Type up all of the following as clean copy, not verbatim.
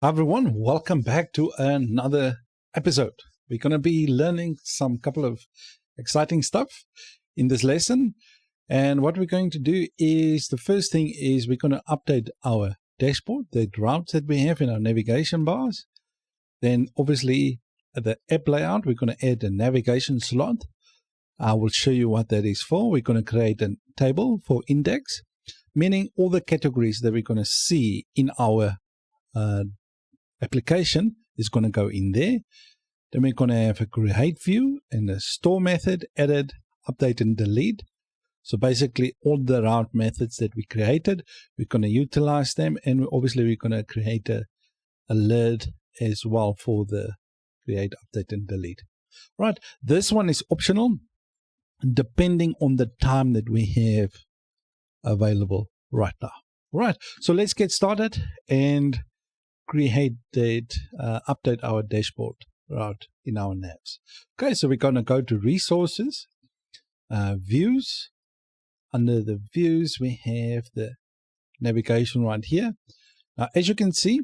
Hi everyone, welcome back to another episode. We're going to be learning some couple of exciting stuff in this lesson. And what we're going to do is, the first thing is we're going to update our dashboard, the routes that we have in our navigation bars. Then obviously the app layout, we're going to add a navigation slot. I will show you what that is for. We're going to create a table for index, meaning all the categories that we're going to see in our application is going to go in there. Then we're going to have a create view and a store method, edit, update, and delete. So basically all the route methods that we created, we're going to utilize them, and obviously we're going to create a alert as well for the create, update, and delete. Right, this one is optional depending on the time that we have available right now. Right, so let's get started and create that, update our dashboard route in our navs. Okay, so we're going to go to resources, views. Under the views, we have the navigation right here. Now, as you can see,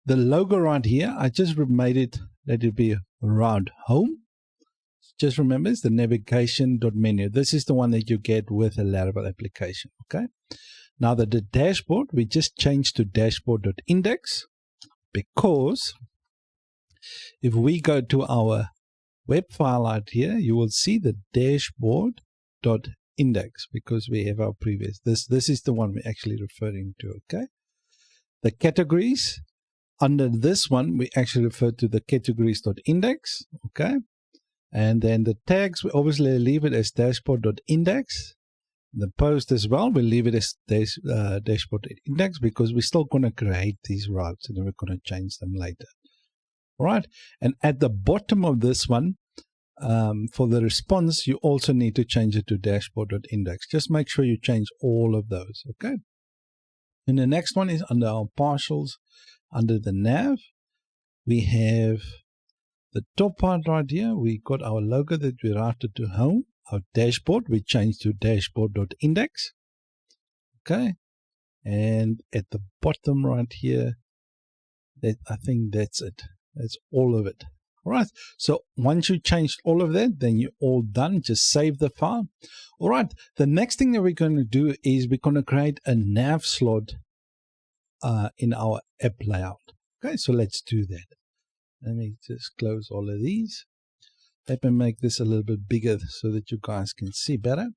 the logo right here, I just made it, let it be route home. Just remember, it's the navigation.menu. This is the one that you get with a Laravel application. Okay. Now the dashboard, we just changed to dashboard.index. Because if we go to our web file out here, you will see the dashboard.index because we have our previous. This is the one we're actually referring to. Okay. The categories, under this one, we actually refer to the categories.index. Okay. And then the tags, we obviously leave it as dashboard.index. The post as well, we'll leave it as dashboard.index because we're still going to create these routes and then we're going to change them later. All right. And at the bottom of this one, for the response, you also need to change it to dashboard.index. Just make sure you change all of those. Okay. And the next one is under our partials, under the nav, we have the top part right here. We got our logo that we routed to home. Our dashboard, we changed to dashboard.index. Okay. And at the bottom right here, I think that's it. That's all of it. All right. So once you changed all of that, then you're all done. Just save the file. All right. The next thing that we're going to do is we're going to create a nav slot in our app layout. Okay. So let's do that. Let me just close all of these. Let me make this a little bit bigger so that you guys can see better.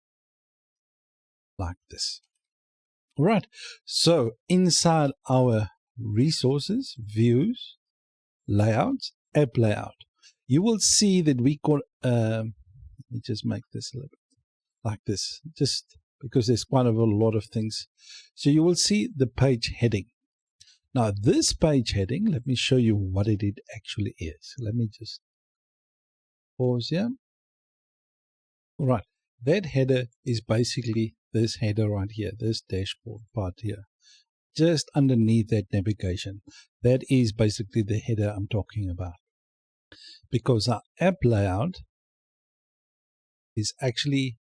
Like this. All right. So inside our resources, views, layouts, app layout, you will see that we got, let me just make this a little bit like this, just because there's quite a lot of things. So you will see the page heading. Now this page heading, let me show you what it actually is. Let me just pause here. All right, that header is basically this header right here, this dashboard part here, just underneath that navigation. That is basically the header I'm talking about. Because our app layout is actually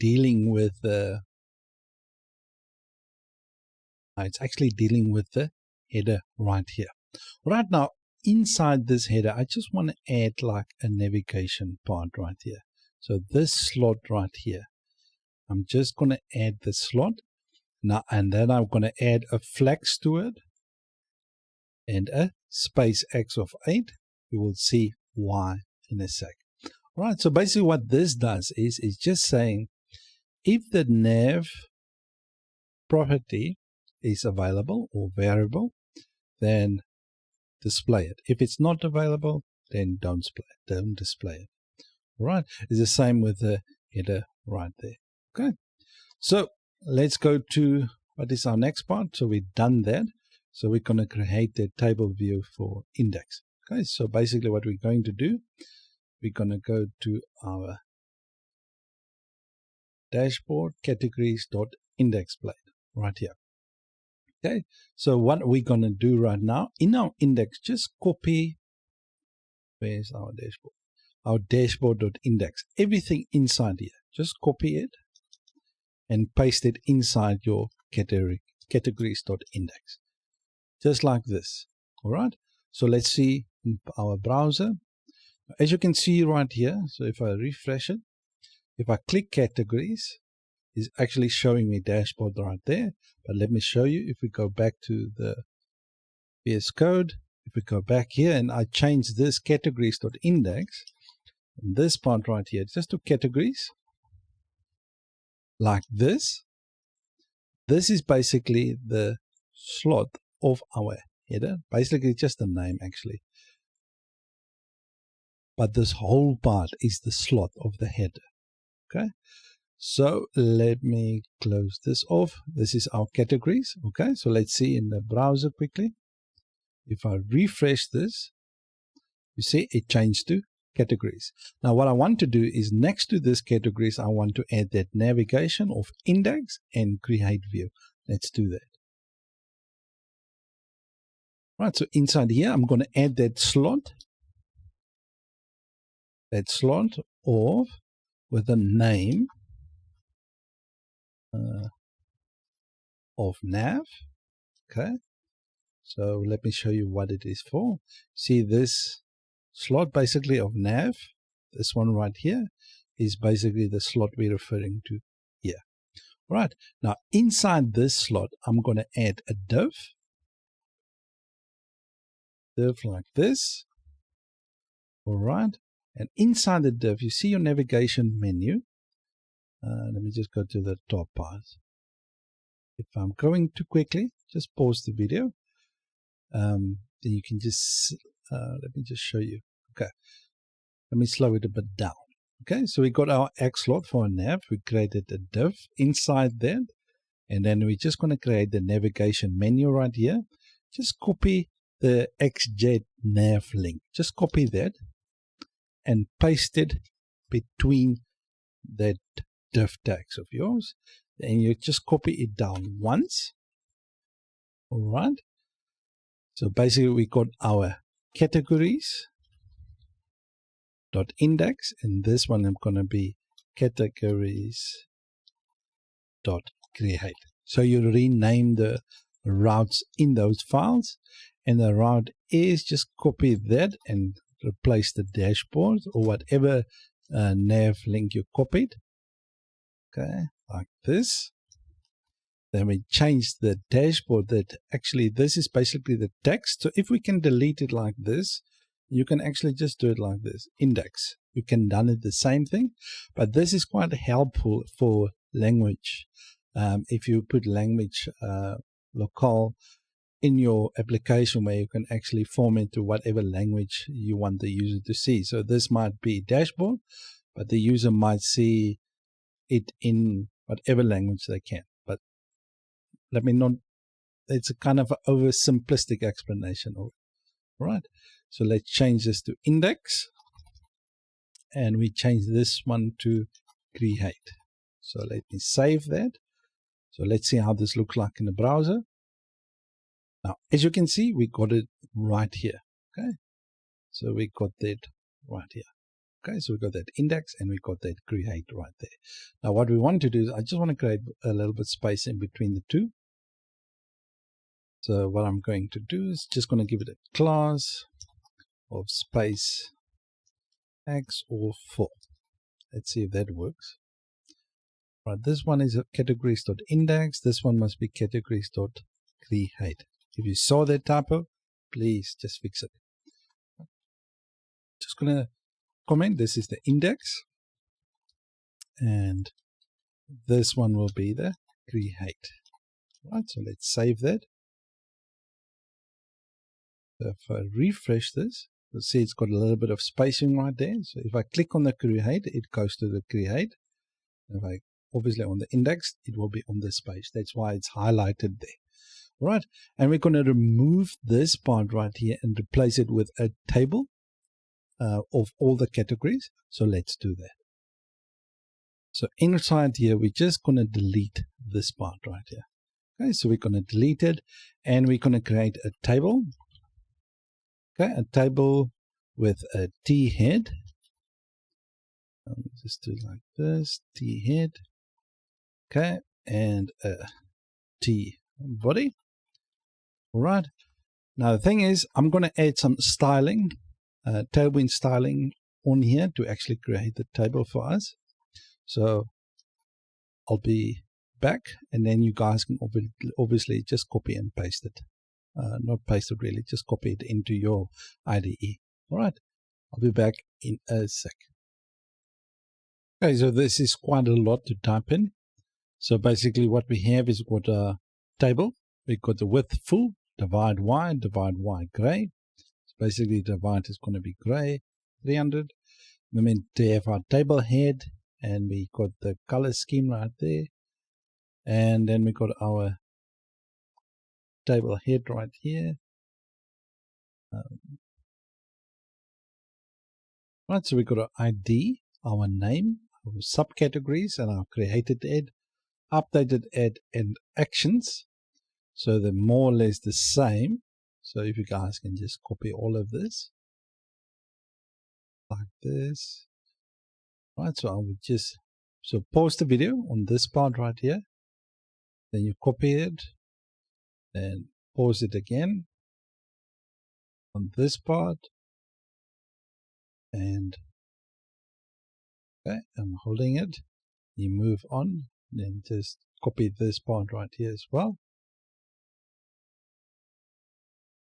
dealing with the header right here. Right now, inside this header, I just want to add like a navigation part right here. So this slot right here, I'm just going to add the slot now, and then I'm going to add a flex to it and a space X of 8. We will see why in a sec. All right. So basically what this does is just saying if the nav property is available or variable, then display it. If it's not available, then don't display it. All right. It's the same with the header right there. Okay. So let's go to what is our next part. So we've done that. So we're going to create the table view for index. Okay. So basically what we're going to do, we're going to go to our dashboard categories.index plane right here. Okay, so what we're going to do right now, in our index, just copy, where's our dashboard? Our dashboard.index, everything inside here, just copy it and paste it inside your categories.index, just like this. All right, So let's see in our browser. As you can see right here, so if I refresh it, if I click categories, it's actually showing me dashboard right there. But let me show you, if we go back to the VS Code, if we go back here and I change this categories.index, this part right here, just to categories, like this. This is basically the slot of our header, basically just the name actually. But this whole part is the slot of the header. Okay, so let me close this off. This is our categories. Okay, so let's see in the browser quickly. If I refresh this, you see it changed to categories. Now what I want to do is, next to this categories, I want to add that navigation of index and create view. Let's do that. Right, so inside here, I'm going to add that slot of with the name of nav. Okay, so let me show you what it is for. See this slot basically of nav, this one right here is basically the slot we're referring to here. Right, now inside this slot, I'm going to add a div like this. All right, and inside the div, you see your navigation menu. Let me just go to the top part. If I'm going too quickly, just pause the video. Then you can just, let me just show you. Okay, let me slow it a bit down. Okay, so we got our X slot for a nav. We created a div inside that. And then we're just going to create the navigation menu right here. Just copy the XJet nav link. Just copy that and paste it between that div tags of yours. And you just copy it down once. All right. So basically we got our categories dot index, and this one I'm going to be categories dot create. So you rename the routes in those files, and the route is just copy that and replace the dashboard or whatever nav link you copied. Okay, like this. Then we change the dashboard that actually this is basically the text. So if we can delete it like this, you can actually just do it like this, index. You can done it the same thing, but this is quite helpful for language. If you put language local in your application, where you can actually format to whatever language you want the user to see. So this might be dashboard, but the user might see it in whatever language they can. But let me not, it's a kind of an oversimplistic explanation of it. Right. So let's change this to index, and we change this one to create. So let me save that. So let's see how this looks like in the browser. Now, as you can see, we got it right here. Okay. So we got that right here. Okay. So we got that index and we got that create right there. Now, what we want to do is, I just want to create a little bit space in between the two. So what I'm going to do is just going to give it a class of space X or 4. Let's see if that works. Right, this one is a categories.index. This one must be categories.create. If you saw that typo, please just fix it. Just going to comment, this is the index. And this one will be the create. Right, so let's save that. So if I refresh this, you'll see it's got a little bit of spacing right there. So if I click on the create, it goes to the create. If I obviously on the index, it will be on this page. That's why it's highlighted there. All right, and we're going to remove this part right here and replace it with a table of all the categories. So let's do that. So inside here, we're just going to delete this part right here. Okay, so we're going to delete it, and we're going to create a table. Okay, a table with a T head. Just do it like this, T head. Okay, and a T body. All right. Now the thing is, I'm going to add some styling, Tailwind styling on here to actually create the table for us. So I'll be back, and then you guys can obviously just copy and paste it. Not paste it really, just copy it into your IDE. All right, I'll be back in a sec. Okay, so this is quite a lot to type in. So basically what we have is we've got a table. We've got the width full, divide y gray. So basically divide is going to be gray, 300. Then we have our table head, and we got the color scheme right there. And then we got our table head right here. Right, so we got our ID, our name, our subcategories, and our created ad, updated ad, and actions. So they're more or less the same. So if you guys can just copy all of this like this. Right, so I would just pause the video on this part right here. Then you copy it, then pause it again on this part, and okay, I'm holding it. You move on, then just copy this part right here as well.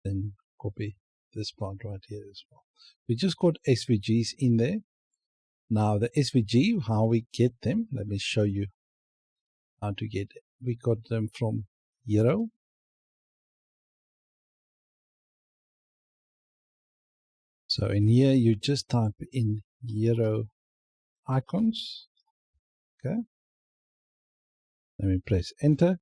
Then copy this part right here as well. We just got SVGs in there. Now the SVG, how we get them, let me show you how to get it. We got them from Hero. So in here, you just type in Hero icons. Okay. Let me press enter.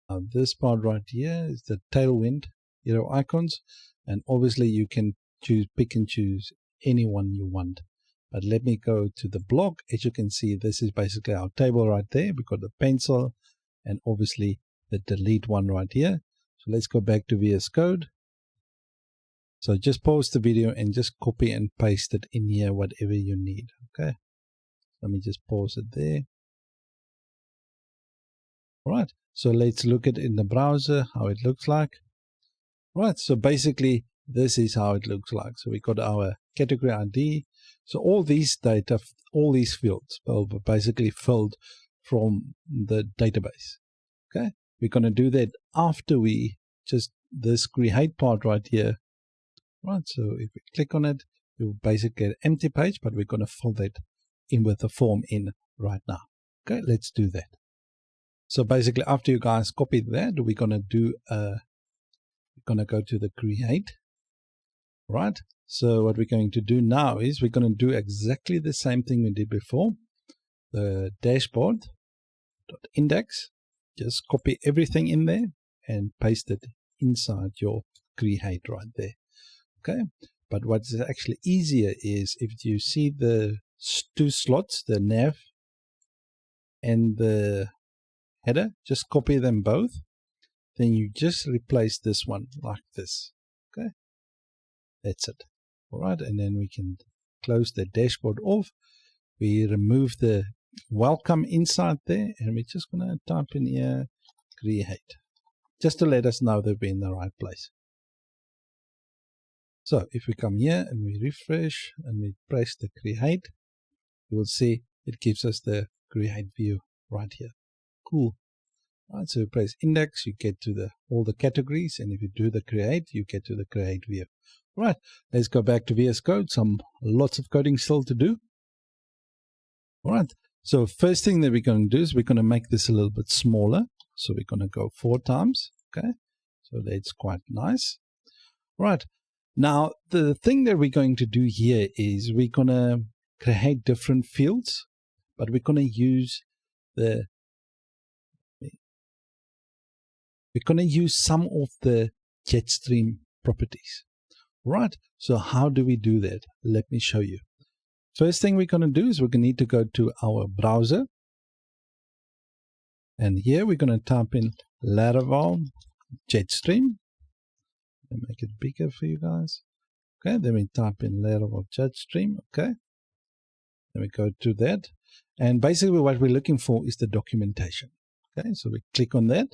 Now this part right here is the Tailwind Hero icons. And obviously you can pick and choose any one you want. But let me go to the blog. As you can see, this is basically our table right there. We've got the pencil and obviously the delete one right here. So let's go back to VS Code. So just pause the video and just copy and paste it in here, whatever you need. Okay. Let me just pause it there. All right. So let's look at it in the browser, how it looks like. All right. So basically, this is how it looks like. So we got our category ID. So all these data, all these fields will be basically filled from the database. Okay. We're going to do that after we just this create part right here. Right. So if we click on it, we will basically get an empty page, but we're going to fill that in with the form in right now. Okay. Let's do that. So basically, after you guys copy that, we're going to do we're going to go to the create. Right. So what we're going to do now is we're going to do exactly the same thing we did before. The dashboard.index. Just copy everything in there and paste it inside your create right there. Okay. But what's actually easier is if you see the two slots, the nav and the header, just copy them both. Then you just replace this one like this. Okay. That's it. All right. And then we can close the dashboard off. We remove the welcome inside there, and we're just going to type in here create, just to let us know that we're in the right place. So if we come here and we refresh and we press the create, you will see it gives us the create view right here. Cool. Right, so we press index, you get to all the categories, and if you do the create, you get to the create view. Right, let's go back to VS Code. Lots of coding still to do. All right, so first thing that we're going to do is we're going to make this a little bit smaller. So we're going to go 4 times. Okay, so that's quite nice. All right, now the thing that we're going to do here is we're going to create different fields, but we're going to use some of the Jetstream properties. Right, so how do we do that? Let me show you. First thing we're going to do is we're going to need to go to our browser. And here we're going to type in Laravel Jetstream. Let me make it bigger for you guys. Okay, then we type in Laravel Jetstream. Okay, then we go to that. And basically what we're looking for is the documentation. Okay, so we click on that.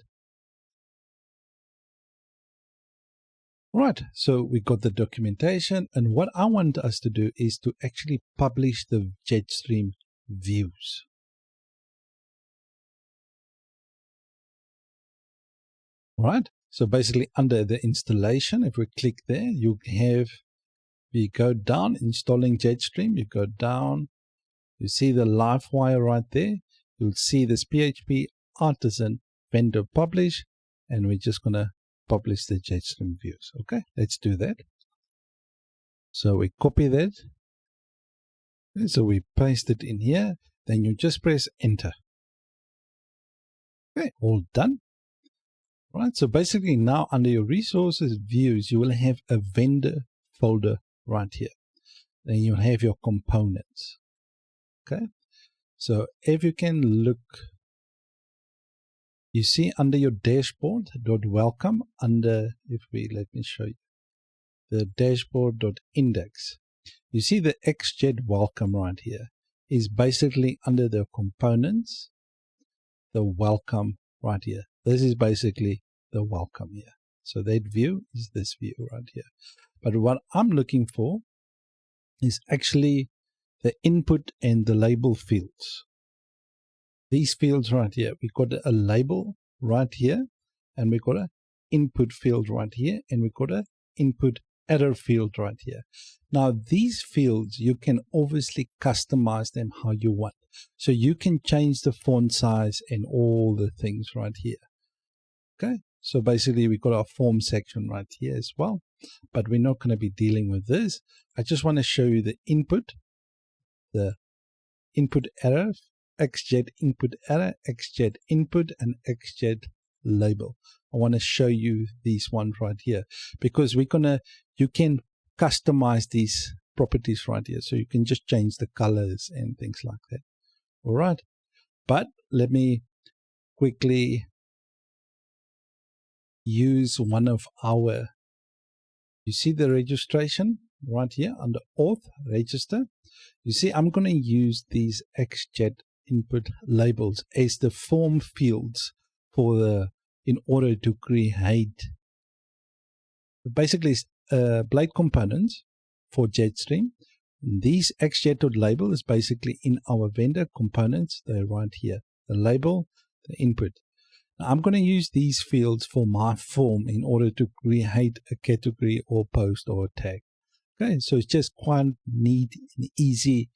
Right, so we got the documentation, and what I want us to do is to actually publish the Jetstream views. Right, so basically under the installation, if we click there, you go down, installing Jetstream, you go down, you see the Livewire right there, you'll see this PHP artisan vendor publish, and we're just going to publish the Jetstream views. Okay, let's do that. So we copy that. So we paste it in here. Then you just press enter. Okay, all done. Right, so basically now under your resources views, you will have a vendor folder right here. Then you'll have your components. Okay, so if you can look, you see under your dashboard.welcome, under, let me show you, the dashboard.index. You see the XJet welcome right here is basically under the components, the welcome right here. This is basically the welcome here. So that view is this view right here. But what I'm looking for is actually the input and the label fields. These fields right here, we got a label right here, and we got an input field right here, and we got an input error field right here. Now these fields, you can obviously customize them how you want. So you can change the font size and all the things right here. Okay, so basically we got our form section right here as well, but we're not going to be dealing with this. I just want to show you the input error, XJet input error, XJet input, and XJet label. I want to show you these ones right here, because you can customize these properties right here. So you can just change the colors and things like that. All right. But let me quickly use one of our, you see the registration right here under auth register. You see, I'm going to use these XJet input labels as the form fields in order to create basically blade components for Jetstream. These XJet.label is basically in our vendor components. They're right here. The label, the input. Now I'm going to use these fields for my form in order to create a category or post or a tag. Okay, so it's just quite neat and easy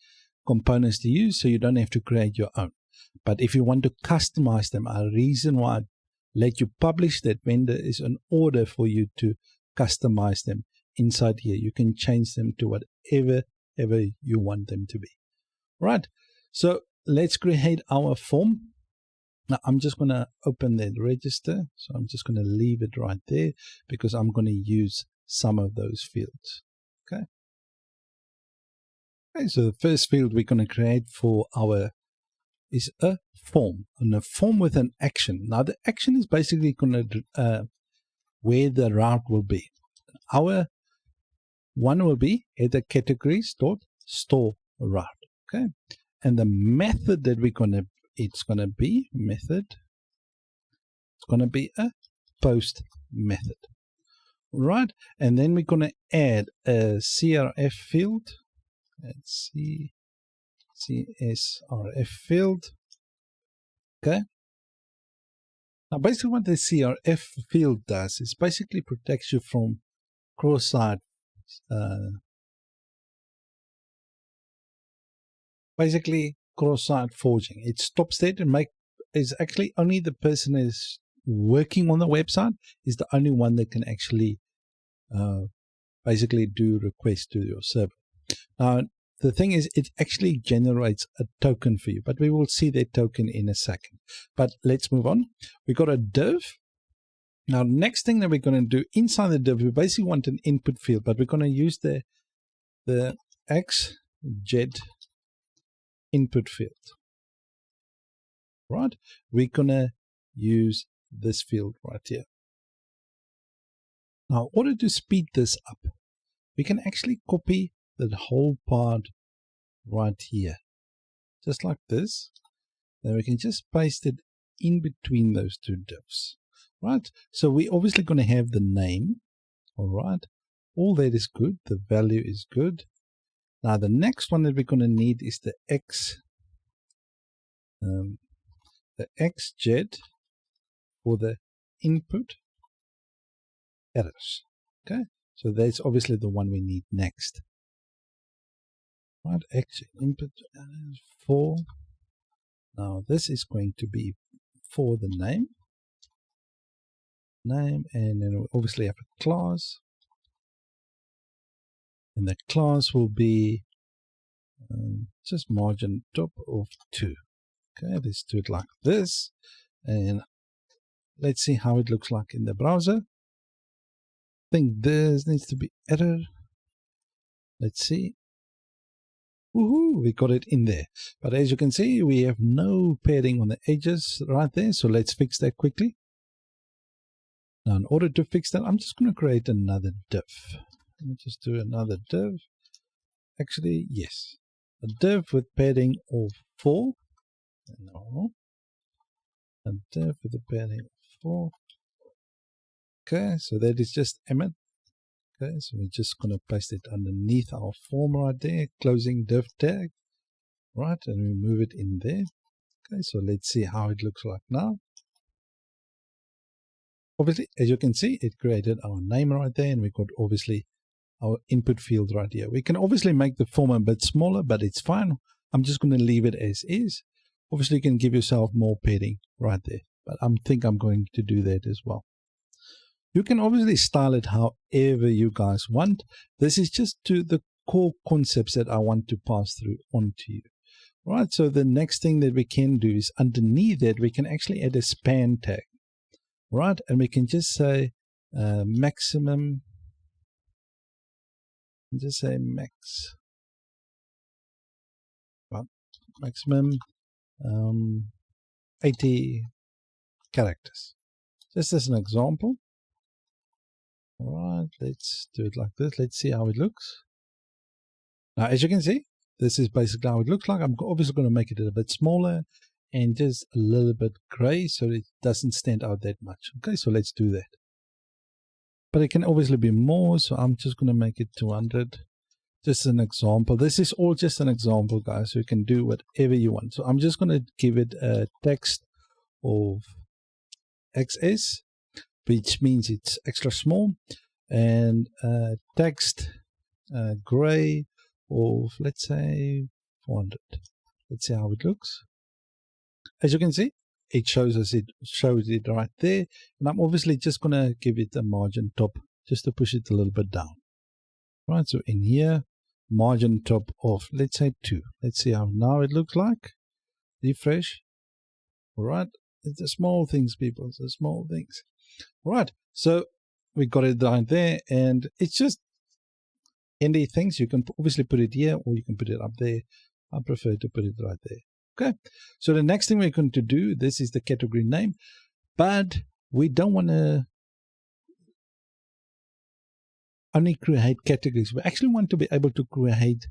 components to use, so you don't have to create your own. But if you want to customize them, a reason why I let you publish that vendor is in order for you to customize them inside here. You can change them to whatever you want them to be. Right, so let's create our form. Now I'm just going to open that register, so I'm just going to leave it right there because I'm going to use some of those fields. Okay, so the first field we're going to create for our is a form, and a form with an action. Now the action is basically going to where the route will be. Our one will be at the categories.store route. Okay, and the method that it's going to be a post method. Right, and then we're going to add a CRF field. Let's see, CSRF field. Okay. Now, basically, what the CRF field does is basically protects you from cross-site, cross-site forging. It stops that and is actually only the person is working on the website is the only one that can actually basically do requests to your server. Now, the thing is, it actually generates a token for you, but we will see that token in a second. But let's move on. We got a div. Now, next thing that we're going to do inside the div, we basically want an input field, but we're going to use the XJet input field. Right? We're going to use this field right here. Now, in order to speed this up, we can actually copy the whole part right here, just like this. Then we can just paste it in between those two divs, right? So we're obviously going to have the name, All right. All that is good. The value is good. Now the next one that we're going to need is the xjet for the input errors. Okay, so that's obviously the one we need next. Right, xjet input errors for. Now this is going to be for the name, and then we obviously have a class, and the class will be just margin top of 2. Okay, let's do it like this, and let's see how it looks like in the browser. I think this needs to be error. Let's see. Woohoo, we got it in there. But as you can see, we have no padding on the edges right there. So let's fix that quickly. Now, in order to fix that, I'm just going to create another div. Let me just do another div. Actually, yes. A div with padding of 4. No. A div with a padding of 4. Okay, so that is just emit. Okay, so we're just going to paste it underneath our form right there, closing div tag, right, and we move it in there. Okay, so let's see how it looks like now. Obviously, as you can see, it created our name right there, and we got obviously our input field right here. We can obviously make the form a bit smaller, but it's fine. I'm just going to leave it as is. Obviously, you can give yourself more padding right there, but I think I'm going to do that as well. You can obviously style it however you guys want. This is just to the core concepts that I want to pass through onto you. Right, so the next thing that we can do is underneath that, we can actually add a span tag. Right, and we can just say maximum, just say max, well, maximum 80 characters. Just as an example. All right, let's do it like this. Let's see how it looks. Now, as you can see, this is basically how it looks like. I'm obviously going to make it a bit smaller and just a little bit gray so it doesn't stand out that much. Okay, so let's do that. But it can obviously be more, so I'm just going to make it 200. Just an example. This is all just an example, guys. So you can do whatever you want. So I'm just going to give it a text of XS, which means it's extra small, and text gray of, let's say, 400. Let's see how it looks. As you can see, it shows it right there, and I'm obviously just going to give it a margin top just to push it a little bit down. Right, so in here, margin top of, let's say, 2. Let's see how now it looks like. Refresh. All right, it's the small things, people. It's the small things. All right, so we got it down there, and it's just handy things. You can obviously put it here, or you can put it up there. I prefer to put it right there. Okay, so the next thing we're going to do, this is the category name, but we don't want to only create categories. We actually want to be able to create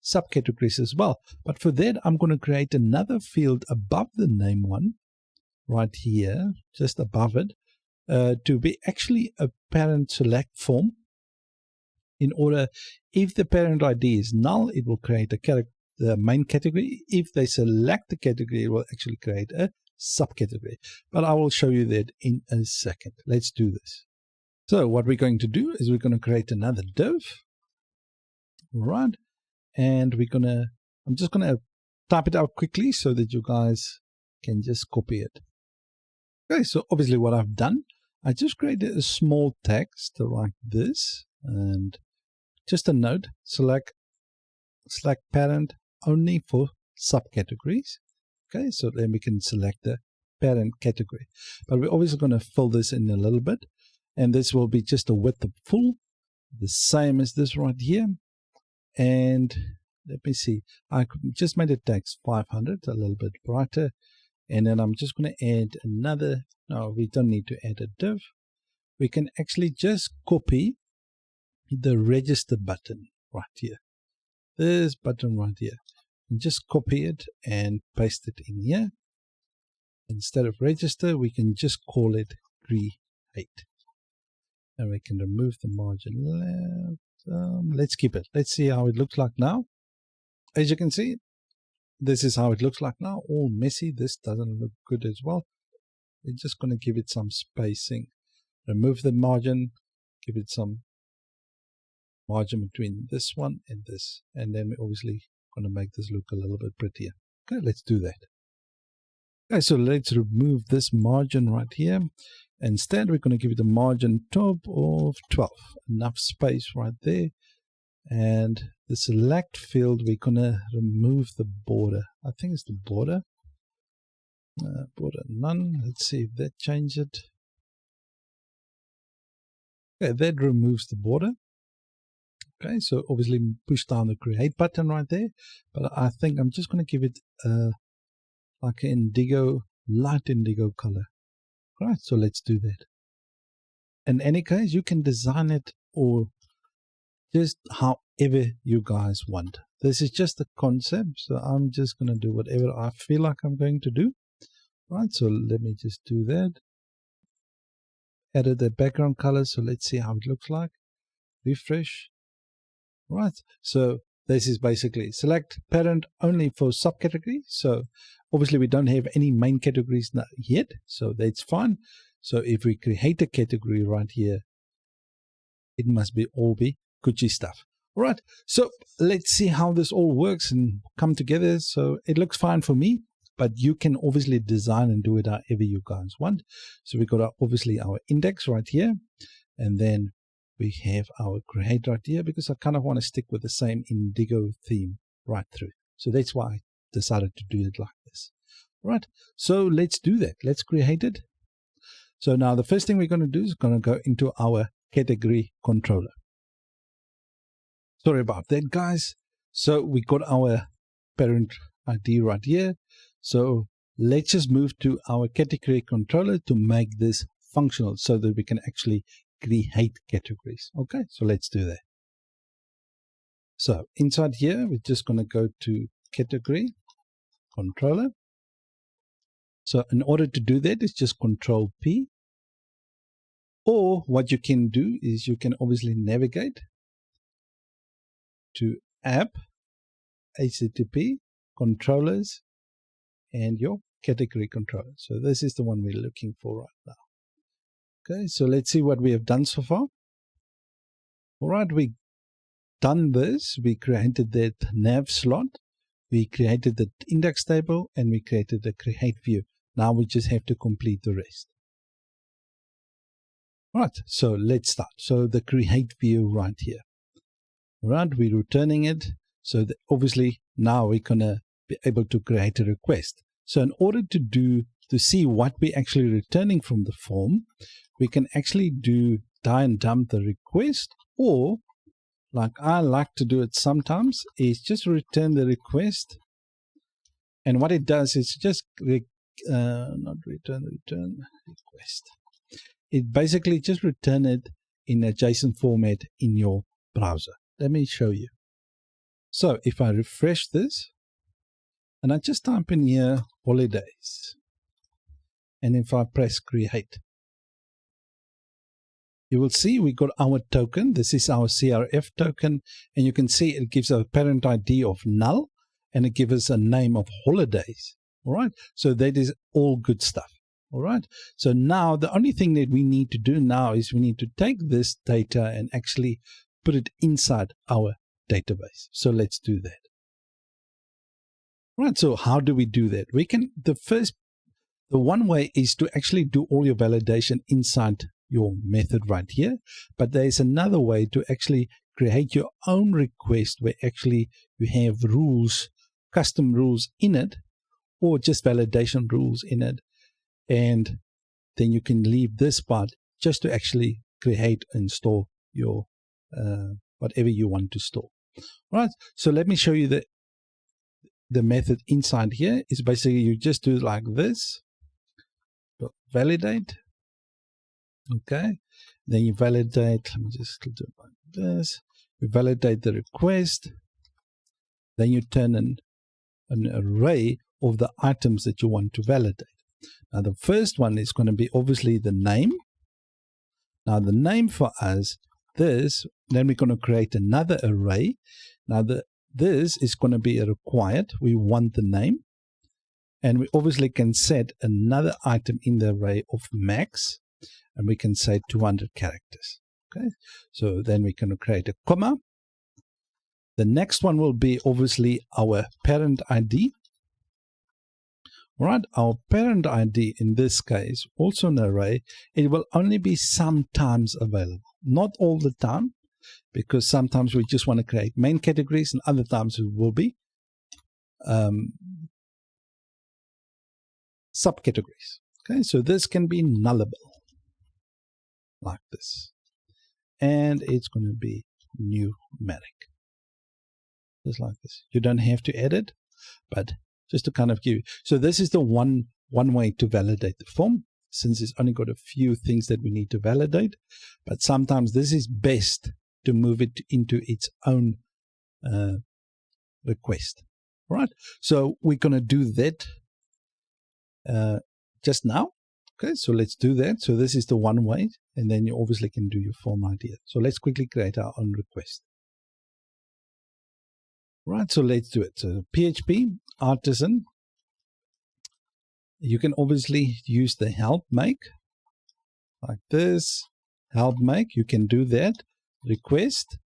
subcategories as well. But for that, I'm going to create another field above the name one, right here, just above it, to be actually a parent select form. In order, if the parent ID is null, it will create the main category. If they select the category, it will actually create a subcategory. But I will show you that in a second. Let's do this. So what we're going to do is we're going to create another div, right? And I'm just going to type it out quickly so that you guys can just copy it. Okay, so obviously what I've done, I just created a small text like this, and just a note, select parent only for subcategories. Okay, so then we can select the parent category. But we're obviously going to fill this in a little bit. And this will be just a width of full, the same as this right here. And let me see, I just made the text 500, a little bit brighter. And then I'm just going to add another, no, we don't need to add a div. We can actually just copy the register button right here. This button right here. And just copy it and paste it in here. Instead of register, we can just call it create. and we can remove the margin left. Let's keep it. Let's see how it looks like now. As you can see, this is how it looks like now, all messy. This doesn't look good as well. We're just going to give it some spacing. Remove the margin, give it some margin between this one and this, and then we're obviously going to make this look a little bit prettier. Okay, let's do that. Okay, so let's remove this margin right here. Instead, we're going to give it a margin top of 12. Enough space right there. And the select field, we're going to remove the border. I think it's the border. Border none. Let's see if that changes it. Okay, that removes the border. Okay, so obviously push down the create button right there. But I think I'm just going to give it like an indigo, light indigo color. Right, so let's do that. In any case, you can design it or just however you guys want. This is just a concept, so I'm just going to do whatever I feel like I'm going to do. Right, so let me just do that. Added the background color, so let's see how it looks like. Refresh. Right, so this is basically select parent only for subcategory. So obviously we don't have any main categories yet, so that's fine. So if we create a category right here, it must all be Gucci stuff. All right, so let's see how this all works and come together. So it looks fine for me, but you can obviously design and do it however you guys want. So we've got obviously our index right here, and then we have our create right here, because I kind of want to stick with the same indigo theme right through. So that's why I decided to do it like this. Right, so let's do that. Let's create it. So now the first thing we're going to do is going to go into our category controller. Sorry about that, guys. So we got our parent ID right here. So let's just move to our category controller to make this functional so that we can actually create categories. Okay, so let's do that. So inside here, we're just going to go to category controller. So in order to do that, it's just Control P. Or what you can do is you can obviously navigate to app, HTTP, controllers, and your category controller. So this is the one we're looking for right now. Okay, so let's see what we have done so far. All right, we done this. We created that nav slot. We created the index table, and we created the create view. Now we just have to complete the rest. All right, so let's start. So the create view right here. All right, we're returning it. So that obviously now we're going to be able to create a request. So in order to see what we're actually returning from the form, we can actually do die and dump the request, or like I like to do it sometimes, is just return the request. And what it does is just not return request. It basically just return it in a JSON format in your browser. Let me show you. So if I refresh this and I just type in here holidays, and if I press create, you will see we got our token. This is our CRF token, and you can see it gives a parent ID of null, and it gives us a name of holidays. All right, so that is all good stuff. All right, so now the only thing that we need to do now is we need to take this data and actually put it inside our database. So let's do that. All right, so how do we do that? We can, the one way is to actually do all your validation inside your method right here, but there's another way to actually create your own request where actually you have rules, custom rules in it, or just validation rules in it, and then you can leave this part just to actually create and store your whatever you want to store. All right, so let me show you the method inside here. Is basically you just do it like this, validate. Okay, then you validate, let me just do it like this. You validate the request, then you turn an array of the items that you want to validate. Now the first one is going to be obviously the name, Now the name for us, this, then we're going to create another array. Now this is going to be a required. We want the name. And we obviously can set another item in the array of max. And we can say 200 characters. Okay. So then we can create a comma. The next one will be obviously our parent ID. Right, our parent ID in this case, also an array, it will only be sometimes available. Not all the time, because sometimes we just want to create main categories and other times it will be subcategories. Okay, so this can be nullable, like this. And it's going to be numeric. Just like this. You don't have to edit, but just to kind of give you. So this is the one way to validate the form, since it's only got a few things that we need to validate. But sometimes this is best to move it into its own request. All right. So we're going to do that just now. Okay. So let's do that. So this is the one way, and then you obviously can do your form idea. So let's quickly create our own request. Right, so let's do it. So PHP artisan, you can obviously use the help make like this. Help make, you can do that. Request,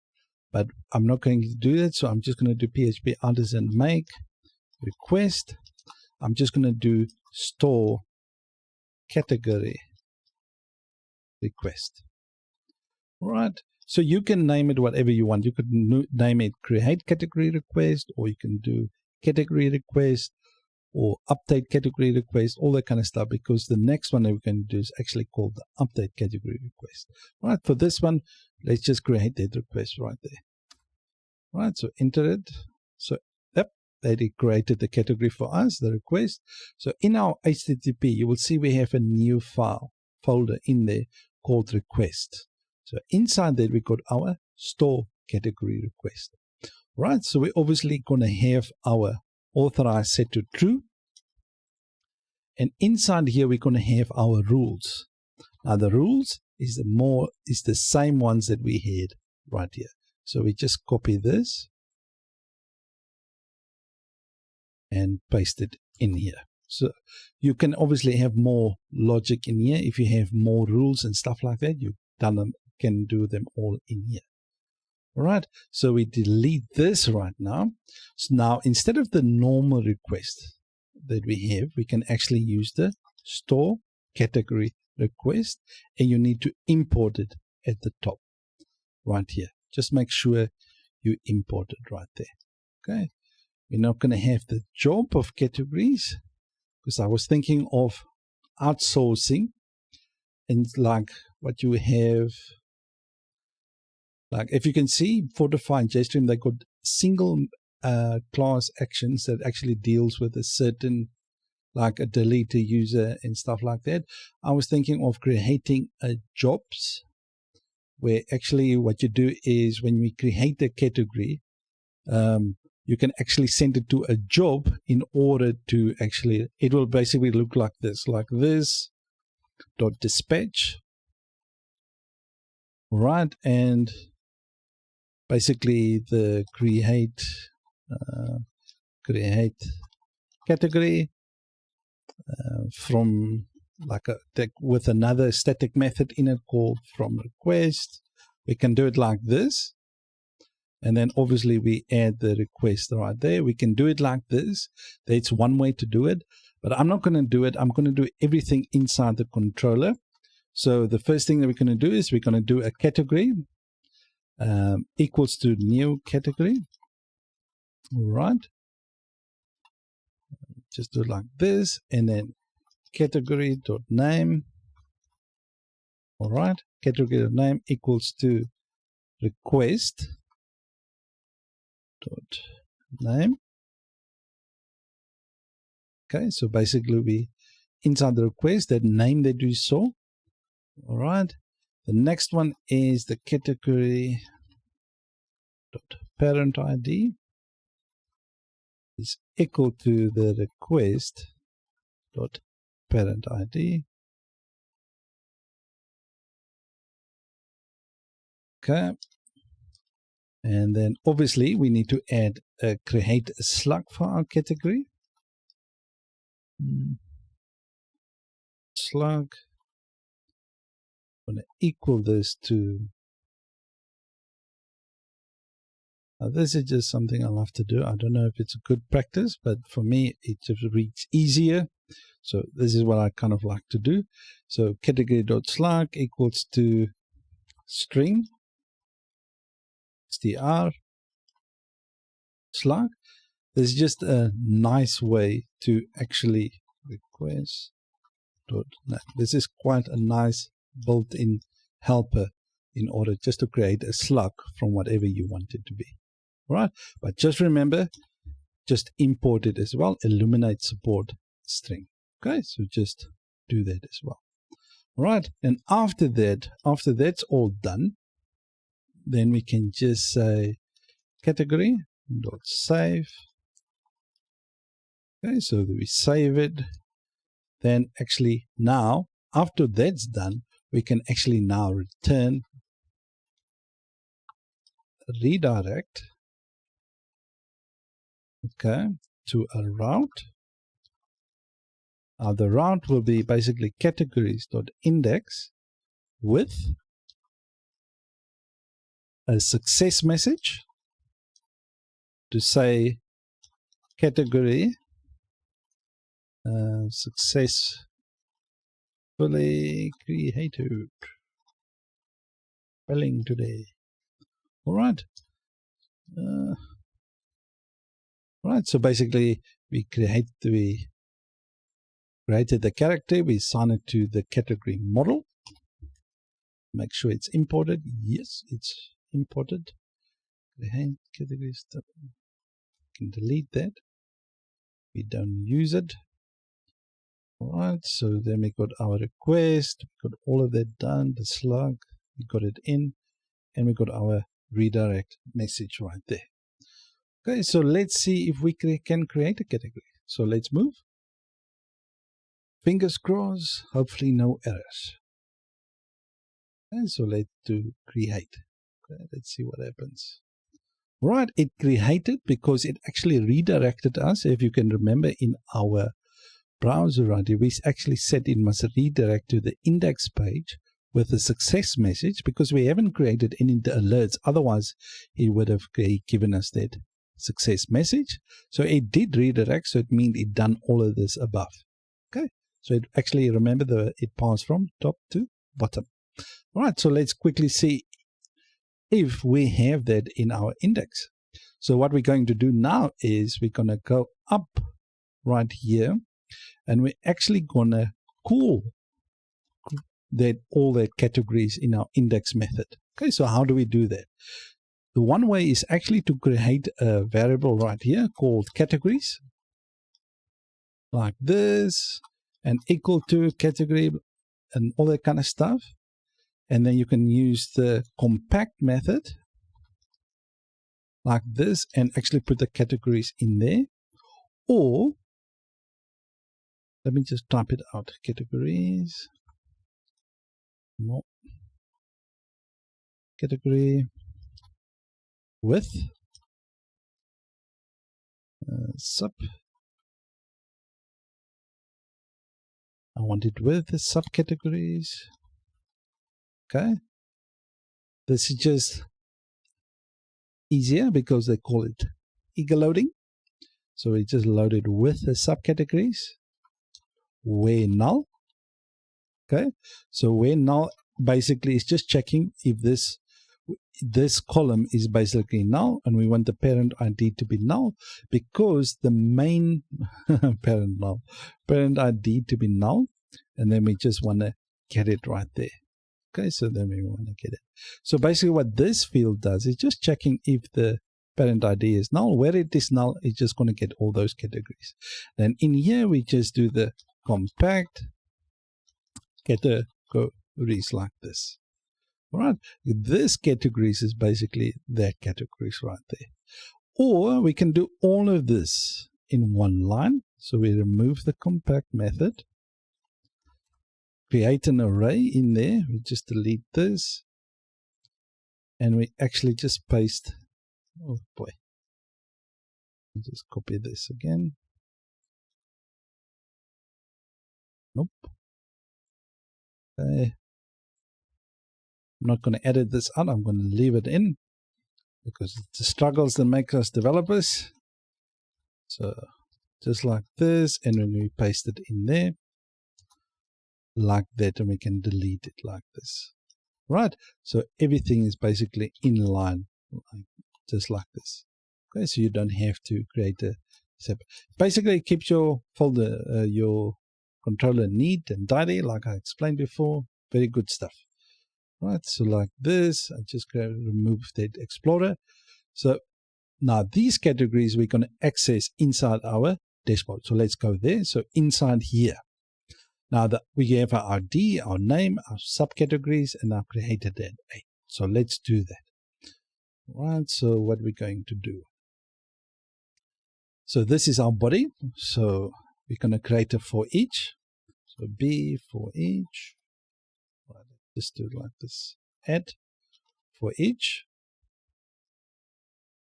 but I'm not going to do that. So I'm just going to do PHP artisan make request. I'm just going to do store category request. Right. So you can name it whatever you want. You could name it create category request, or you can do category request, or update category request, all that kind of stuff, because the next one that we can do is actually called the update category request. Right, for this one, let's just create that request right there. Right, so enter it. So, yep, that it created the category for us, the request. So in our HTTP, you will see we have a new folder in there called request. So inside that, we got our store category request. Right, so we're obviously going to have our authorize set to true. And inside here, we're going to have our rules. Now the rules is the same ones that we had right here. So we just copy this and paste it in here. So you can obviously have more logic in here. If you have more rules and stuff like that, you can do them all in here. All right, so we delete this right now. So now instead of the normal request that we have, we can actually use the store category request, and you need to import it at the top right here. Just make sure you import it right there. Okay, we're not going to have the job of categories, because I was thinking of outsourcing, and like what you have. Like if you can see, Fortify and Jetstream, they got single class actions that actually deals with a certain, like a delete a user and stuff like that. I was thinking of creating a jobs, where actually what you do is when we create a category, you can actually send it to a job in order to actually, it will basically look like this dot dispatch, right? And basically the create category from like with another static method in it called from request. We can do it like this, and then obviously we add the request right there. We can do it like this. That's one way to do it, but I'm not going to do it. I'm going to do everything inside the controller. So the first thing that we're going to do is we're going to do a category equals to new category. All right, just do it like this, and then category dot name. All right, category dot name equals to request dot name. Okay, so basically we inside the request, that name that you saw. All right, the next one is the category dot parent ID is equal to the request dot parent ID. Okay. And then obviously we need to add create a slug for our category. Slug. I'm going to equal this to, this is just something I'll have to do. I don't know if it's a good practice, but for me, it just reads easier. So this is what I kind of like to do. So category.slug equals to string str slug. This is just a nice way to actually request. This is quite a nice built-in helper in order just to create a slug from whatever you want it to be. All right, but just remember, just import it as well. Illuminate support string. Okay, so just do that as well. All right, and after that's all done, then we can just say category dot save. Okay, so that we save it. Then actually now, after that's done, we can actually now return redirect, okay, to a route. The route will be basically categories.index with a success message to say category successfully created. Spelling today. All right. All right. So basically, we created the character. We assign it to the category model. Make sure it's imported. Yes, it's imported. Create category stuff. Can delete that. We don't use it. All right. So then we got our request. We got all of that done. The slug. We got it in, and we got our redirect message right there. Okay, so let's see if we can create a category. So let's move. Fingers crossed, hopefully no errors. Okay, so let's do create. Okay, let's see what happens. Right, it created because it actually redirected us. If you can remember in our browser, right, we actually said it must redirect to the index page with a success message because we haven't created any alerts. Otherwise, it would have given us that success message. So it did redirect, so it means it done all of this above. Okay, so it actually, remember, it passed from top to bottom. All right, so let's quickly see if we have that in our index. So what we're going to do now is we're going to go up right here, and we're actually going to call that all the categories in our index method. Okay, so how do we do that? The one way is actually to create a variable right here called categories, like this, and equal to category and all that kind of stuff. And then you can use the compact method like this and actually put the categories in there. Or, let me just type it out, categories. No. Category with sub. I want it with the subcategories. Okay. This is just easier because they call it eager loading. So we just load it with the subcategories where null. Okay. So where null basically is just checking if this column is basically null, and we want the parent ID to be null because the main parent ID to be null, and then we just want to get it right there. Okay, so then we want to get it. So basically what this field does is just checking if the parent ID is null. Where it is null, it's just going to get all those categories. Then in here we just do the compact categories like this. All right, this categories is basically that categories right there. Or we can do all of this in one line. So we remove the compact method, create an array in there. We just delete this, and we actually just paste, oh boy, just copy this again. Nope. Okay. I'm not going to edit this out. I'm going to leave it in because it's the struggles that make us developers. So just like this, and when we paste it in there, like that, and we can delete it like this. Right, so everything is basically in line, just like this. Okay, so you don't have to create a separate. Basically, it keeps your folder, your controller neat and tidy, like I explained before. Very good stuff. Right, so like this, I just go remove that Explorer. So now these categories we're going to access inside our dashboard. So let's go there. So inside here. Now that we have our ID, our name, our subcategories, and our created at 8. So let's do that. Right, so what we're going to do. So this is our body. So we're going to create a for each. So B for each. Right, just do it like this. Add for each.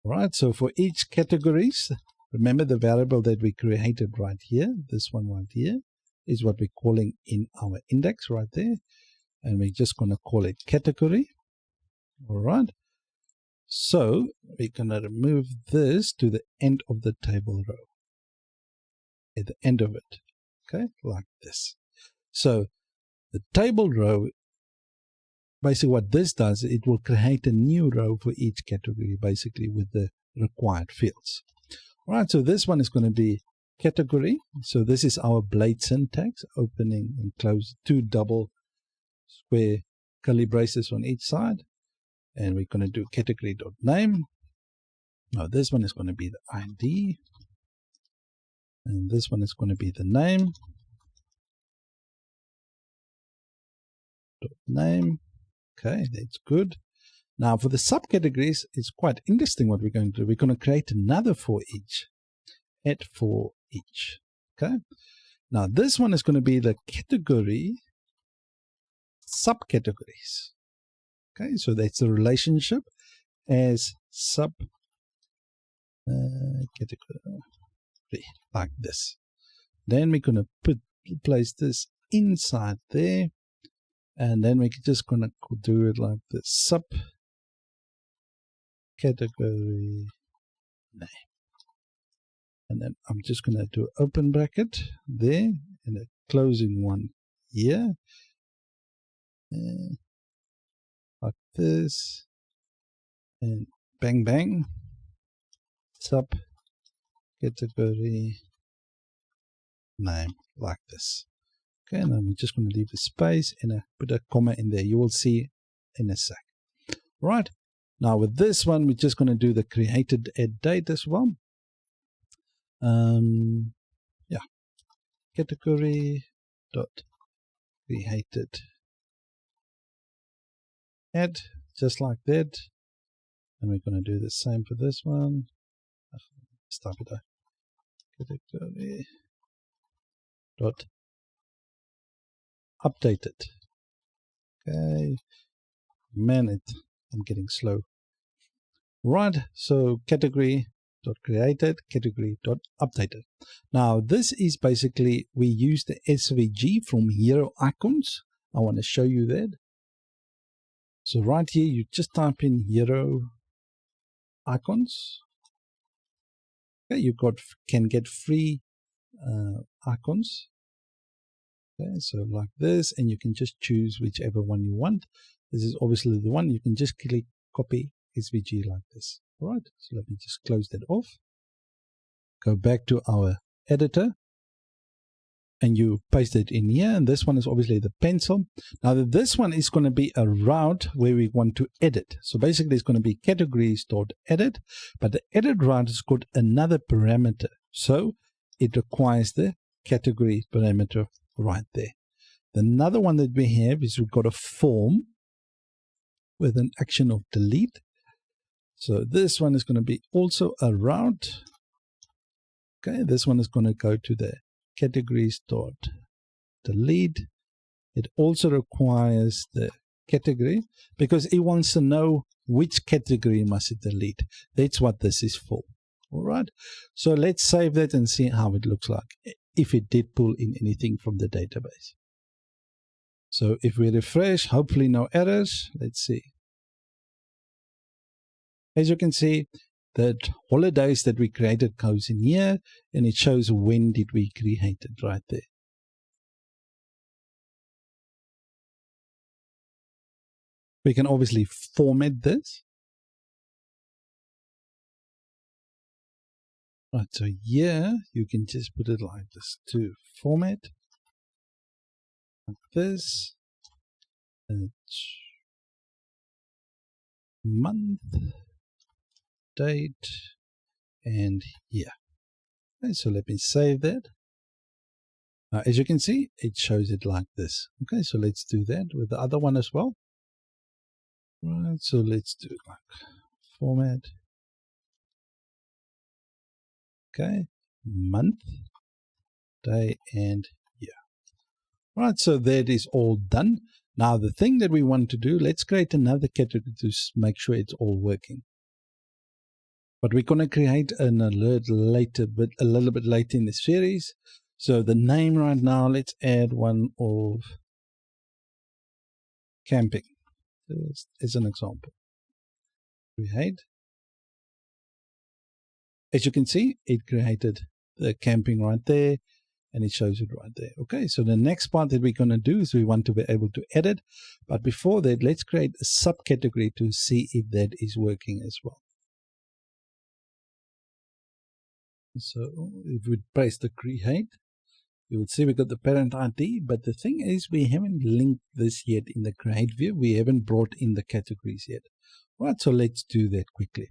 Right, so for each categories, remember the variable that we created right here, this one right here, is what we're calling in our index right there. And we're just going to call it category. All right. So we're going to remove this to the end of the table row. At the end of it. Okay, like this. So the table row, basically what this does, it will create a new row for each category, basically with the required fields. All right, so this one is going to be category. So this is our blade syntax, opening and close 2 double square curly braces on each side. And we're going to do category.name. Now this one is going to be the ID. And this one is going to be the name. Name. Okay, that's good. Now for the subcategories, it's quite interesting what we're going to do. We're going to create another for each. Add for each. Okay. Now this one is going to be the category subcategories. Okay, so that's the relationship as sub category like this. Then we're going to place this inside there, and then we're just going to do it like this: sub category name. And then I'm just going to do open bracket there and a closing one here. Like this. And bang, bang. Sub category name like this. Okay, and I'm just going to leave a space and put a comma in there. You will see in a sec. Right. Now with this one, we're just going to do the created at date as well. Yeah, category dot created add, just like that. And we're going to do the same for this one. Stop it. Category dot updated. Okay, man, I'm getting slow. Right, so category dot created, category dot updated. Now this is basically, we use the SVG from hero icons. I want to show you that. So right here, you just type in hero icons. Okay, you can get free icons. Okay, so like this, and you can just choose whichever one you want. This is obviously the one. You can just click copy SVG like this. All right, so let me just close that off. Go back to our editor, and you paste it in here. And this one is obviously the pencil. Now this one is going to be a route where we want to edit. So basically it's going to be categories.edit, but the edit route has got another parameter. So it requires the category parameter right there. Another one that we have is we've got a form with an action of delete. So this one is going to be also a route. Okay, this one is going to go to the categories.delete. It also requires the category because it wants to know which category must it delete. That's what this is for. All right. So let's save that and see how it looks like if it did pull in anything from the database. So if we refresh, hopefully no errors. Let's see. As you can see, the holidays that we created goes in here, and it shows when did we create it right there. We can obviously format this. Right, so here you can just put it like this to format. Like this. And month, date, and year. Okay, so let me save that. As you can see, it shows it like this. Okay, so let's do that with the other one as well. Right, so let's do like format. Okay, month, day, and year. Right, so that is all done. Now the thing that we want to do, let's create another category to make sure it's all working. But we're going to create an alert later, but a little bit later in the series. So the name right now, let's add one of camping as an example. Create. As you can see, it created the camping right there, and it shows it right there. Okay, so the next part that we're going to do is we want to be able to edit. But before that, let's create a subcategory to see if that is working as well. So if we press the create, you would see we got the parent ID, but the thing is we haven't linked this yet in the create view. We haven't brought in the categories yet. Right, so let's do that quickly.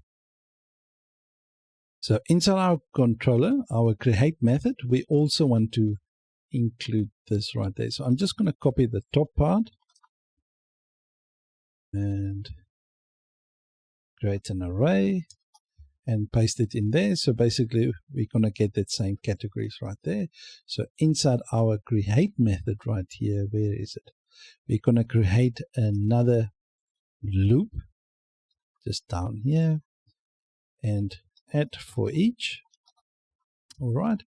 So inside our controller, our create method, we also want to include this right there. So I'm just going to copy the top part and create an array and paste it in there. So basically we're going to get that same categories right there. So inside our create method right here, where is it? We're going to create another loop just down here and add for each. All right,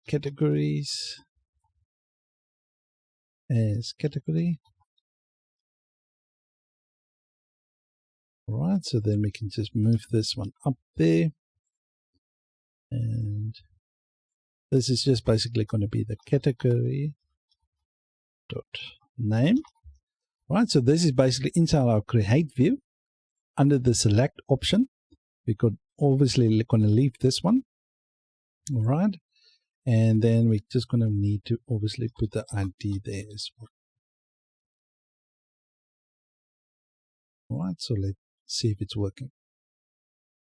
categories as category. All right, so then we can just move this one up there, and this is just basically going to be the category dot name. Right, so this is basically inside our create view. Under the select option, we could obviously going to leave this one. All right, and then we're just going to need to obviously put the ID there as well. All right, so let's see if it's working.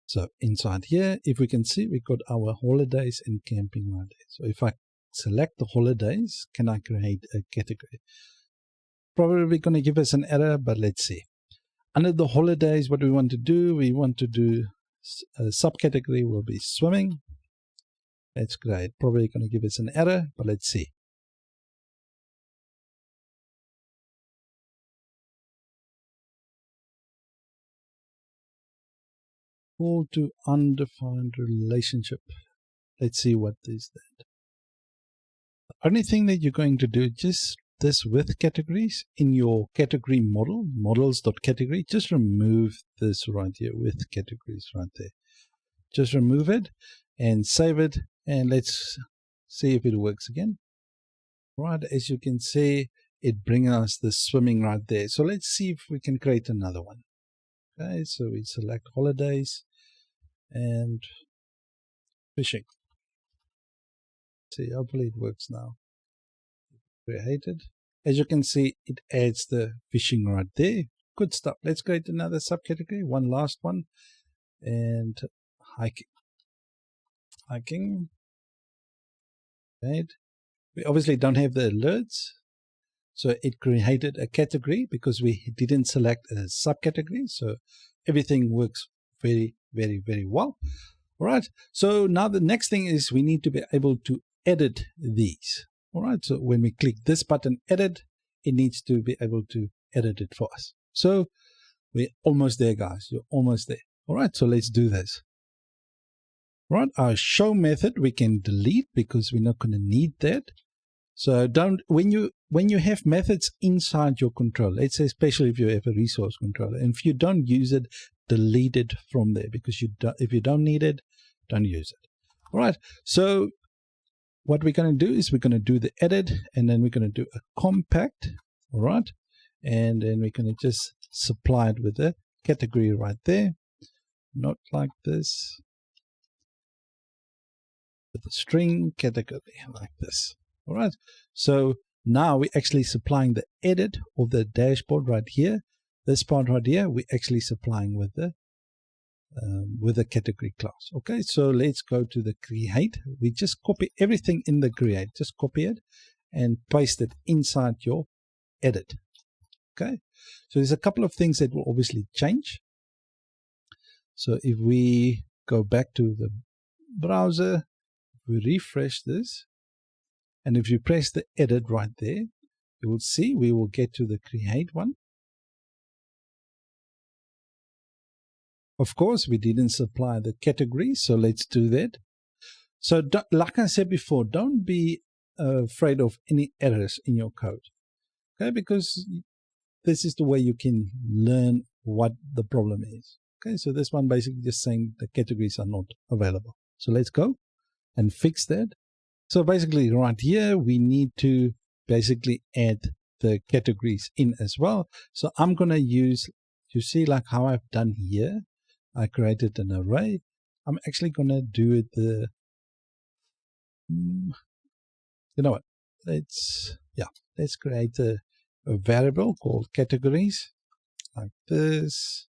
So inside here, if we can see, we got our holidays and camping right there. So if I select the holidays, can I create a category? Probably going to give us an error, but let's see. Under the holidays, what we want to do a subcategory will be swimming. That's great. Probably going to give us an error, but let's see. Call to undefined relationship. Let's see what is that. The only thing that you're going to do, just this with categories in your category model, models.category, just remove this right here with categories right there. Just remove it and save it, and let's see if it works again. Right, as you can see, it brings us the swimming right there. So let's see if we can create another one. Okay, so we select holidays and fishing. See, hopefully it works now. Created. As you can see, it adds the fishing right there. Good stuff. Let's create another subcategory, one last one, and hiking. Hiking. Right. We obviously don't have the alerts, so it created a category because we didn't select a subcategory. So everything works very, very, very well. All right. So now the next thing is we need to be able to edit these. All right. So when we click this button, edit, it needs to be able to edit it for us. So We're almost there, guys. You're almost there. All right, so let's do this. Right, our show method we can delete because we're not going to need that. So don't, when you have methods inside your controller, let's say especially if you have a resource controller, and if you don't use it, delete it from there, because if you don't need it, don't use it. All right, so what we're going to do is we're going to do the edit, and then we're going to do a compact. All right, and then we're going to just supply it with a category right there, not like this, with a string category like this. All right, so now we're actually supplying the edit of the dashboard right here. This part right here, we're actually supplying with the category class. Okay, so let's go to the create. We just copy everything in the create, just copy it and paste it inside your edit. Okay, so there's a couple of things that will obviously change. So if we go back to the browser, we refresh this, and if you press the edit right there, you will see we will get to the create one. Of course, we didn't supply the category, so let's do that. So like I said before, don't be afraid of any errors in your code, okay? Because this is the way you can learn what the problem is. Okay, so this one basically just saying the categories are not available. So let's go and fix that. So basically right here, we need to basically add the categories in as well. So I'm going to use, you see like how I've done here, I created an array. I'm actually going to do it you know what, let's create a variable called categories like this,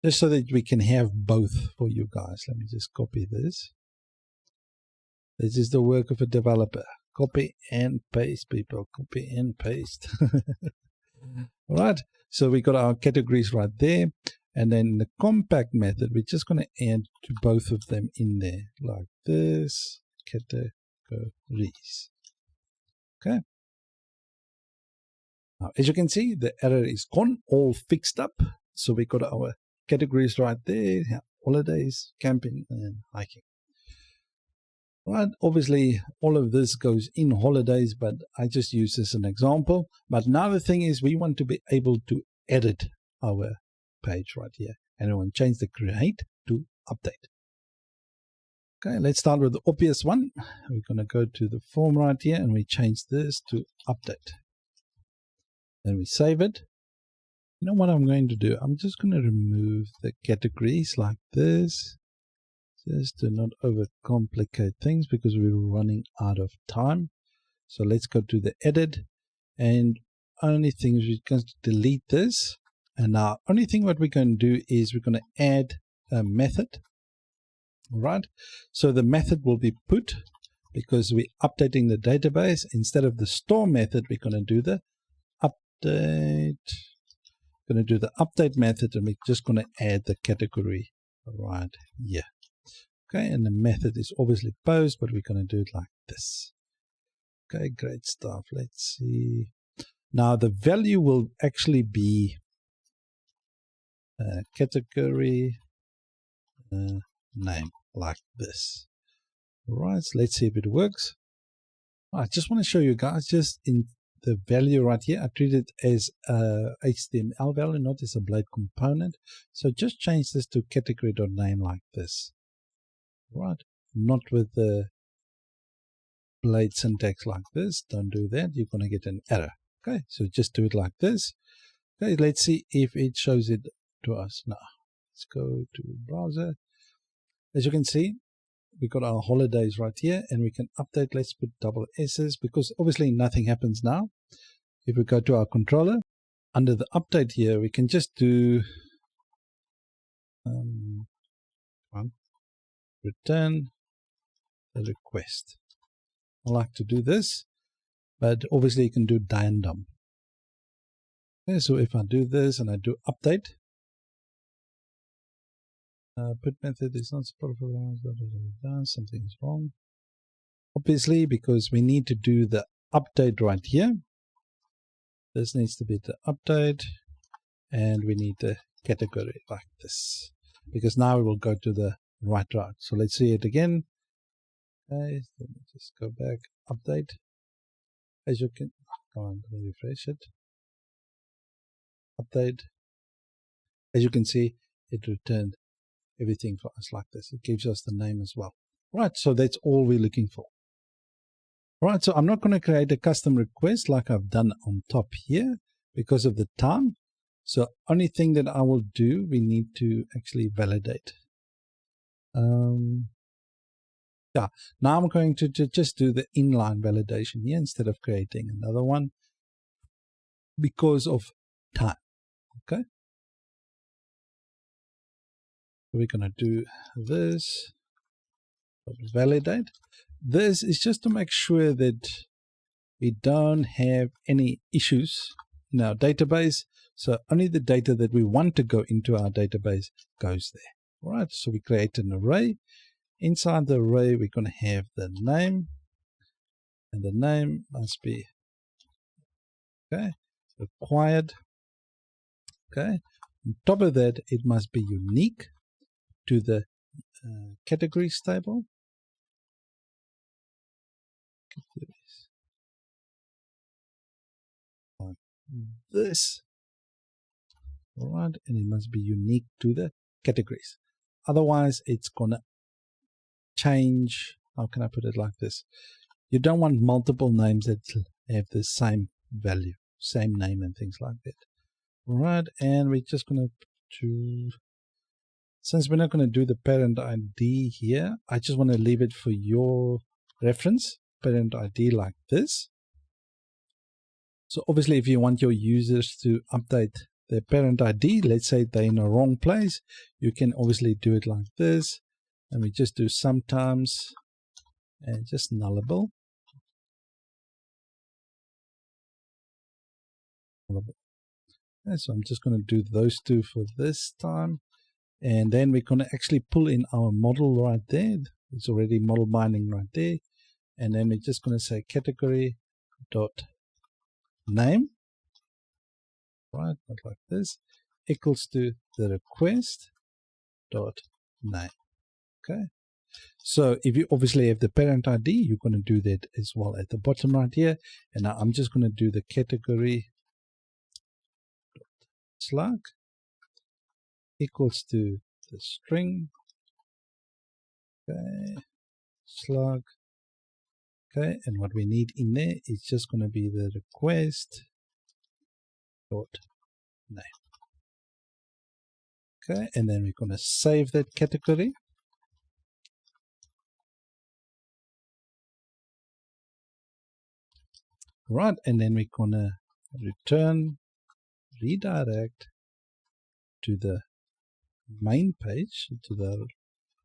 just so that we can have both for you guys. Let me just copy this. This is the work of a developer. Copy and paste, people. Copy and paste. All right. So we got our categories right there. And then the compact method, we're just going to add to both of them in there, like this, categories. Okay. Now, as you can see, the error is gone, all fixed up. So we got our categories right there, holidays, camping, and hiking. Right, obviously all of this goes in holidays, but I just use this as an example. But now the thing is, we want to be able to edit our page right here, and we want to change the create to update. Okay, let's start with the obvious one. We're going to go to the form right here, and we change this to update. Then we save it. You know what I'm going to do? I'm just going to remove the categories like this, just to not overcomplicate things because we're running out of time. So let's go to the edit, and only thing is we're going to delete this. And now only thing what we're going to do is we're going to add a method. All right. So the method will be put, because we're updating the database. Instead of the store method, we're going to do the update. We're going to do the update method, and we're just going to add the category right here. Okay, and the method is obviously post, but we're going to do it like this. Okay, great stuff. Let's see. Now the value will actually be category name, like this. All right, so let's see if it works. I just want to show you guys, just in the value right here, I treat it as a HTML value, not as a blade component. So just change this to category.name like this. Right, not with the blade syntax like this. Don't do that, you're going to get an error. Okay, so just do it like this. Okay, let's see if it shows it to us now. Let's go to browser. As you can see, we got our holidays right here, and we can update. Let's put double S's, because obviously nothing happens now. If we go to our controller, under the update here, we can just do return the request. I like to do this, but obviously you can do random. Okay, so if I do this and I do update, put method is not supported for something is wrong. Obviously, because we need to do the update right here. This needs to be the update, and we need the category like this, because now we will go to the right route. So let's see it again. Okay, let me just go back, update. As you can, come on, let me refresh it. Update. As you can see, it returned everything for us like this. It gives us the name as well. Right, so that's all we're looking for. Right, so I'm not going to create a custom request like I've done on top here because of the time. So only thing that I will do, we need to actually validate. Yeah, now I'm going to just do the inline validation here instead of creating another one because of time. Okay. We're going to do this, validate. This is just to make sure that we don't have any issues in our database. So only the data that we want to go into our database goes there. All right, so we create an array. Inside the array, we're going to have the name, and the name must be, okay, required. Okay, on top of that, it must be unique to the categories table. Like this. All right, and it must be unique to the categories. Otherwise, it's going to change. How can I put it like this? You don't want multiple names that have the same value, same name and things like that. All right, and we're just going to, since we're not going to do the parent ID here, I just want to leave it for your reference, parent ID like this. So obviously, if you want your users to update their parent ID, let's say they're in the wrong place, you can obviously do it like this. And we just do sometimes and just nullable. Okay, so I'm just going to do those two for this time. And then we're going to actually pull in our model right there. It's already model binding right there. And then we're just going to say category dot name, right, not like this, equals to the request dot name. Okay, so if you obviously have the parent ID, you're going to do that as well at the bottom right here. And now I'm just going to do the category slug equals to the string, okay, slug, okay, and what we need in there is just going to be the request dot name. Okay, and then we're going to save that category. Right, and then we're going to return, redirect to the main page, to the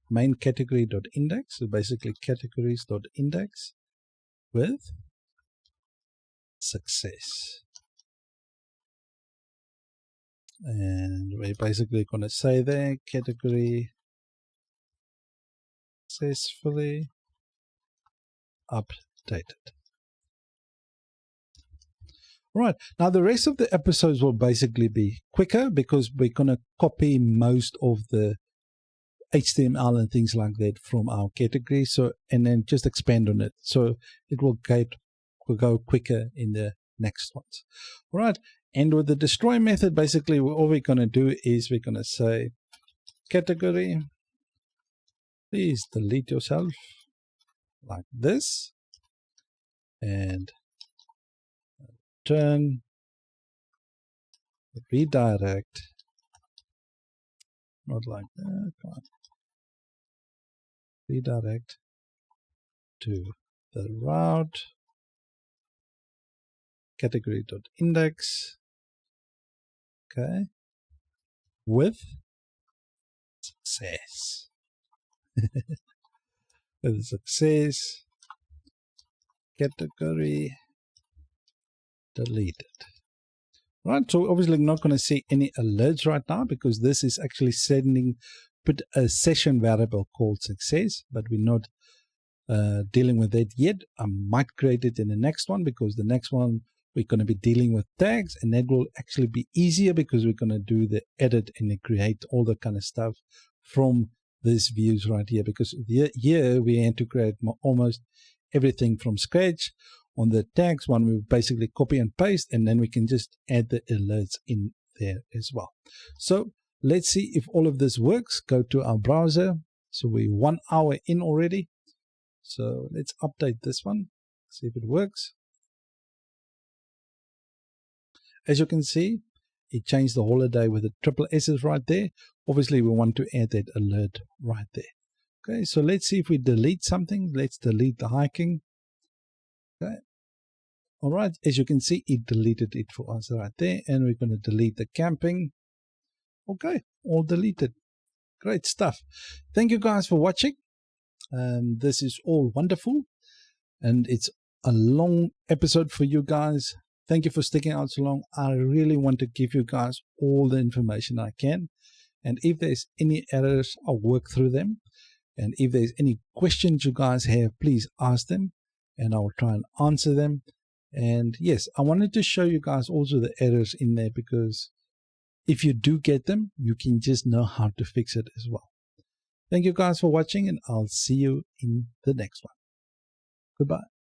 main category.index, so basically categories.index with success. And we're basically going to say there, category successfully updated. Right, now the rest of the episodes will basically be quicker because we're going to copy most of the HTML and things like that from our category, so and then just expand on it. So it will go quicker in the next ones. All right, and with the destroy method, basically all we're going to do is we're going to say category, please delete yourself like this, and turn redirect, not like that, come on, redirect to the route category.index, okay, with success. With success, category deleted. Right, so obviously not going to see any alerts right now because this is actually put a session variable called success, but we're not dealing with that yet. I might create it in the next one because the next one we're going to be dealing with tags, and that will actually be easier because we're going to do the edit and then create all the kind of stuff from these views right here, because here we had to create almost everything from scratch. On the tags one, we basically copy and paste, and then we can just add the alerts in there as well. So let's see if all of this works. Go to our browser. So we're 1 hour in already. So let's update this one, see if it works. As you can see, it changed the holiday with the triple S's right there. Obviously, we want to add that alert right there. Okay, so let's see if we delete something. Let's delete the hiking. Okay. All right, as you can see, it deleted it for us right there. And we're going to delete the camping. Okay, all deleted. Great stuff. Thank you guys for watching. This is all wonderful. And it's a long episode for you guys. Thank you for sticking out so long. I really want to give you guys all the information I can. And if there's any errors, I'll work through them. And if there's any questions you guys have, please ask them and I'll try and answer them. And yes, I wanted to show you guys also the errors in there, because if you do get them, you can just know how to fix it as well. Thank you guys for watching, and I'll see you in the next one. Goodbye.